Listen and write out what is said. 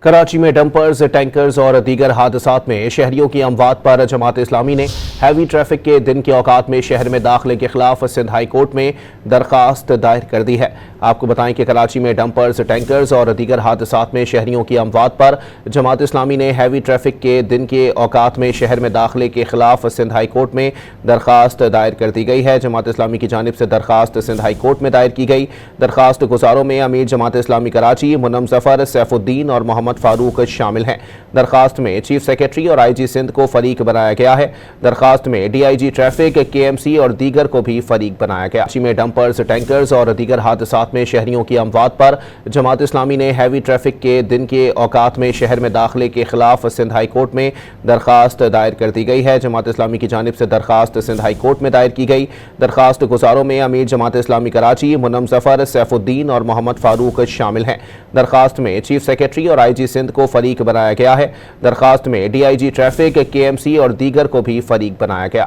کراچی میں ڈمپرز، ٹینکرز اور دیگر حادثات میں شہریوں کی اموات پر جماعت اسلامی نے ہیوی ٹریفک کے دن کے اوقات میں شہر میں داخلے کے خلاف سندھ ہائی کورٹ میں درخواست دائر کر دی ہے۔ آپ کو بتائیں کہ کراچی میں ڈمپرز، ٹینکرز اور دیگر حادثات میں شہریوں کی اموات پر جماعت اسلامی نے ہیوی ٹریفک کے دن کے اوقات میں شہر میں داخلے کے خلاف سندھ ہائی کورٹ میں درخواست دائر کر دی گئی ہے۔ جماعت اسلامی کی جانب سے درخواست سندھ ہائی کورٹ میں دائر کی گئی۔ درخواست گزاروں میں امیر جماعت اسلامی کراچی منم ظفر، سیف الدین اور محمد فاروق شامل ہیں۔ درخواست میں چیف سیکریٹری اور آئی جی سندھ کو فریق بنایا گیا ہے۔ درخواست میں ڈی آئی جی ٹریفک، کے ایم سی اور دیگر کو بھی فریق بنایا گیا۔ کراچی میں ڈمپرز، ٹینکرز اور دیگر حادثات میں شہریوں کی اموات پر جماعت اسلامی نے ہیوی ٹریفک کے دن کے اوقات میں شہر میں داخلے کے خلاف سندھ ہائی کورٹ میں درخواست دائر کر دی گئی ہے۔ جماعت اسلامی کی جانب سے درخواست سندھ ہائی کورٹ میں دائر کی گئی۔ درخواست گزاروں میں امیر جماعت اسلامی کراچی منم ظفر، سیف الدین اور محمد فاروق شامل ہیں۔ درخواست میں چیف سیکریٹری اور آئی جی سندھ کو فریق بنایا گیا ہے۔ درخواست میں ڈی آئی جی ٹریفک، کے ایم سی اور دیگر کو بھی فریق بنایا گیا۔